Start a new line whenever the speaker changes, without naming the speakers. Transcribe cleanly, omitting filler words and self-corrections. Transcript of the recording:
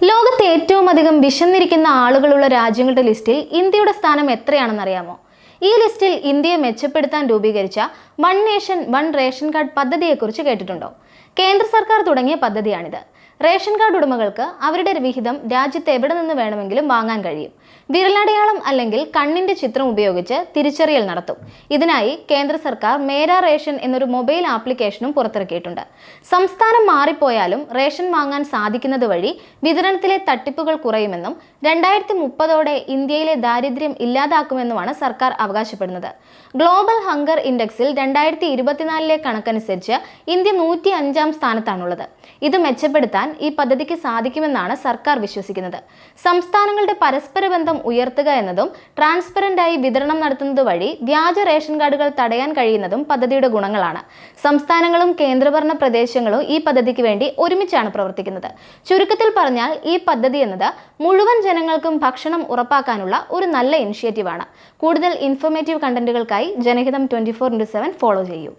ലോകത്തെ ഏറ്റവും അധികം വിശന്നിരിക്കുന്ന ആളുകളുള്ള രാജ്യങ്ങളുടെ ലിസ്റ്റിൽ ഇന്ത്യയുടെ സ്ഥാനം എത്രയാണെന്നറിയാമോ? ഈ ലിസ്റ്റിൽ ഇന്ത്യയെ മെച്ചപ്പെടുത്താൻ രൂപീകരിച്ച one nation one ration card പദ്ധതിയെക്കുറിച്ച് കേട്ടിട്ടുണ്ടോ? കേന്ദ്ര സർക്കാർ തുടങ്ങിയ പദ്ധതിയാണിത്. റേഷൻ കാർഡ് ഉടമകൾക്ക് അവരുടെ വിഹിതം രാജ്യത്ത് എവിടെ നിന്ന് വേണമെങ്കിലും വാങ്ങാൻ കഴിയും. വിരലടയാളം അല്ലെങ്കിൽ കണ്ണിന്റെ ചിത്രം ഉപയോഗിച്ച് തിരിച്ചറിയൽ നടത്തും. ഇതിനായി കേന്ദ്ര സർക്കാർ മേരാ റേഷൻ എന്നൊരു മൊബൈൽ ആപ്ലിക്കേഷനും പുറത്തിറക്കിയിട്ടുണ്ട്. സംസ്ഥാനം മാറിപ്പോയാലും റേഷൻ വാങ്ങാൻ സാധിക്കുന്നത് വഴി വിതരണത്തിലെ തട്ടിപ്പുകൾ കുറയുമെന്നും 2030ഓടെ ഇന്ത്യയിലെ ദാരിദ്ര്യം ഇല്ലാതാക്കുമെന്നുമാണ് സർക്കാർ അവകാശപ്പെടുന്നത്. ഗ്ലോബൽ ഹങ്കർ ഇൻഡെക്സിൽ 2024 കണക്കനുസരിച്ച് ഇന്ത്യ 105-ാം സ്ഥാനത്താണുള്ളത്. ഇത് മെച്ചപ്പെടുത്താൻ ഈ പദ്ധതിക്ക് സാധിക്കുമെന്നാണ് സർക്കാർ വിശ്വസിക്കുന്നത്. സംസ്ഥാനങ്ങളുടെ പരസ്പര ബന്ധം ഉയർത്തുക എന്നതും ട്രാൻസ്പെറന്റായി വിതരണം നടത്തുന്നത് വഴി വ്യാജ റേഷൻ കാർഡുകൾ തടയാൻ കഴിയുന്നതും പദ്ധതിയുടെ ഗുണങ്ങളാണ്. സംസ്ഥാനങ്ങളും കേന്ദ്രഭരണ പ്രദേശങ്ങളും ഈ പദ്ധതിക്ക് വേണ്ടി ഒരുമിച്ചാണ് പ്രവർത്തിക്കുന്നത്. ചുരുക്കത്തിൽ പറഞ്ഞാൽ ഈ പദ്ധതി എന്നത് മുഴുവൻ ജനങ്ങൾക്കും ഭക്ഷണം ഉറപ്പാക്കാനുള്ള ഒരു നല്ല ഇനിഷ്യേറ്റീവാണ്. കൂടുതൽ ഇൻഫോർമേറ്റീവ് കണ്ടന്റുകൾക്കായി ജനഹിതം 24/7 ഫോളോ ചെയ്യൂ.